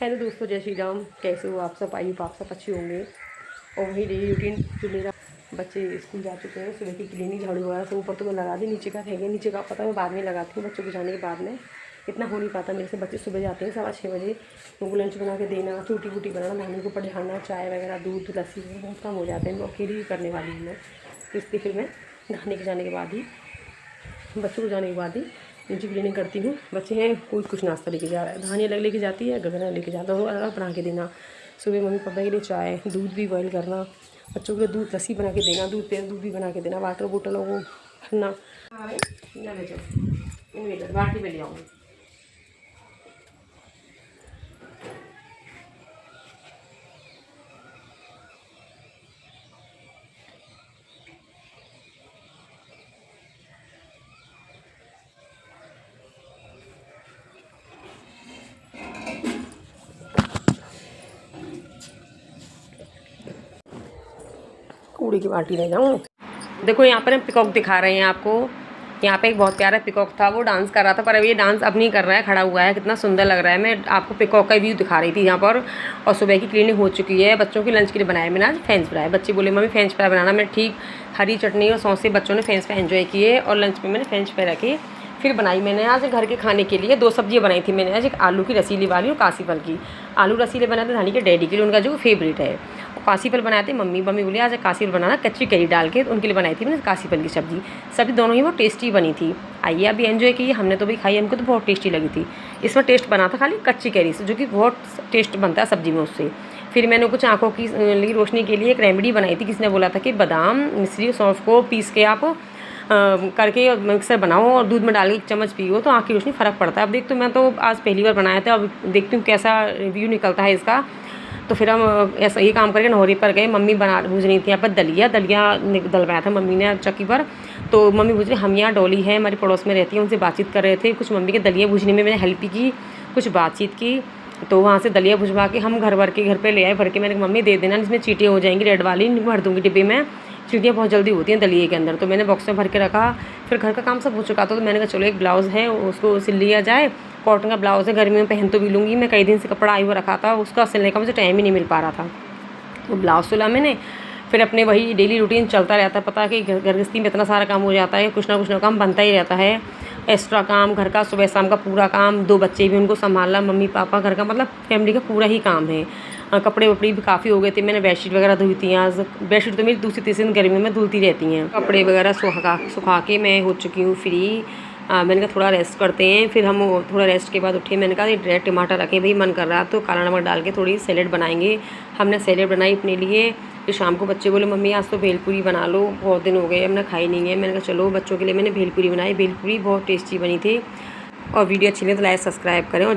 Hello दोस्तों, जय श्री राम। कैसे हो आप सब? आई होप आप सब अच्छे होंगे। और वही डेली रूटीन जो मेरा, बच्चे स्कूल जा चुके हैं, सुबह की क्लीनिंग झाड़ू वगैरह सब ऊपर तो मैं लगा दी, नीचे का रह गया। नीचे का पता मैं बाद में लगाती हूँ, बच्चों को जाने के बाद में इतना हो नहीं पाता मेरे से। बच्चे सुबह जाते हैं 6:15 बजे, उनको लंच बना के देना, रोटी वूटी बनाना, नानी को पढ़ाना, चाय वगैरह, दूध लस्सी वगैरह बहुत कम हो जाते हैं। मैं अकेली ही करने वाली हूँ मैं, इसलिए फिर मैं नहाने के जाने के बाद ही, बच्चों को जाने के बाद ही नीचे क्लीनिंग करती हूँ। बच्चे हैं, कोई कुछ नाश्ता लेके जा रहा है, धानी अलग लेके जाती है, गगना लेके जाता हूँ, अलग बना के देना। सुबह मम्मी पापा के लिए चाय, दूध भी बॉयल करना, बच्चों के लिए दूध लस्सी बना के देना, दूध भी बना के देना, वाटर बोतलों को भरना। बाटी में ले आऊँगी। कूड़े की बाल्टी ले जाऊँ। देखो यहाँ पर हम पिकॉक दिखा रहे हैं आपको। यहाँ पे एक बहुत प्यारा पिकॉक था, वो डांस कर रहा था, पर अब ये डांस अब नहीं कर रहा है, खड़ा हुआ है। कितना सुंदर लग रहा है। मैं आपको पिकॉक का व्यू दिखा रही थी यहाँ पर। और सुबह की क्लीनिंग हो चुकी है। बच्चों के लंच के लिए बनाया मैंने आज फ्रेंच फ्राई। बच्चे बोले मम्मी फ्रेंच फ्राई बनाना। मैं ठीक हरी चटनी और सॉस से बच्चों ने फ्रेंच फ्राई एंजॉय किए। और लंच में मैंने फ्रेंच फ्राई रखे। फिर बनाई मैंने आज घर के खाने के लिए 2 सब्जियाँ बनाई थी मैंने आज। एक आलू की रसीली वाली और कासी फल की। आलू रसीले बनाए थे धानी के डैडी के लिए, उनका जो फेवरेट है। और कासी फल बनाए थे मम्मी बोली आज कासी फल बनाना, कच्ची कैरी डाल के, उनके लिए बनाई थी मैंने कासी फल की सब्जी दोनों ही बहुत टेस्टी बनी थी। आइए अभी एंजॉय कीजिए। हमने तो भी खाई, हमको तो बहुत टेस्टी लगी थी। इसमें टेस्ट बना था खाली कच्ची कैरी से, जो कि बहुत टेस्ट बनता है सब्जी में उससे। फिर मैंने कुछ आँखों की रोशनी के लिए एक रेमेडी बनाई थी। किसी ने बोला था कि बादाम, मिश्री और सौंफ को पीस के आप करके मिक्सर बनाओ और दूध में डाल के 1 चम्मच पियो तो आँख की रोशनी फ़र्क पड़ता है। अब तो मैं तो आज पहली बार बनाया था, अब देखती हूँ कैसा रिव्यू निकलता है इसका। तो फिर हम ऐसा ये काम करके नौहरी पर गए। मम्मी भूज रही थी यहाँ पर दलिया दलवाया था मम्मी ने चक्की पर। तो मम्मी भूज रही, हम यहाँ डॉली है हमारे पड़ोस में रहती है, उनसे बातचीत कर रहे थे। कुछ मम्मी के दलिया भूजने में मैंने हेल्प की, कुछ बातचीत की। तो वहाँ से दलिया भुजवा के हम घर पे ले आए। भर के मैंने मम्मी दे देना, इसमें चींटियाँ हो जाएंगी, रेड वाली भर दूँगी डिब्बे में। चींटियाँ बहुत जल्दी होती हैं दलिए के अंदर। तो मैंने बॉक्स में भर के रखा। फिर घर का काम सब हो चुका था, तो मैंने कहा चलो एक ब्लाउज़ है उसको सिल लिया जाए। कॉटन का ब्लाउज़ है, गर्मी में पहन तो भी लूँगी। मैं कई दिन से कपड़ा आई हुआ रखा था, उसका सिलने का मुझे टाइम ही नहीं मिल पा रहा था। तो ब्लाउज़ सिला मैंने। फिर अपने वही डेली रूटीन चलता रहता है। पता है कि घर गृहस्थी में इतना सारा काम हो जाता है, कुछ ना काम बनता ही रहता है। एक्स्ट्रा काम घर का, सुबह शाम का पूरा काम, 2 बच्चे भी उनको संभालना, मम्मी पापा, घर का मतलब फैमिली का पूरा ही काम है। कपड़े वपड़े भी काफ़ी हो गए थे। मैंने बेडशीट वगैरह धुई थी आज। बेडशीट तो मेरी दूसरी तीसरी दिन गर्मी में धुलती रहती हैं। कपड़े वगैरह सुखा के मैं हो चुकी हूँ फ्री। मैंने कहा थोड़ा रेस्ट करते हैं। फिर हम थोड़ा रेस्ट के बाद उठे। मैंने कहा ये टमाटर रखे भाई, मन कर रहा तो काला नमक डाल के थोड़ी सैलेड बनाएंगे। हमने सैलेड बनाई अपने लिए। फिर शाम को बच्चे बोले मम्मी आज तो भेलपूरी बना लो, बहुत दिन हो गए हमने खाई नहीं है। मैंने कहा चलो बच्चों के लिए मैंने भेलपूरी बनाई। भेलपूरी बहुत टेस्टी बनी थी। और वीडियो अच्छी लगी तो लाइक सब्सक्राइब करें। और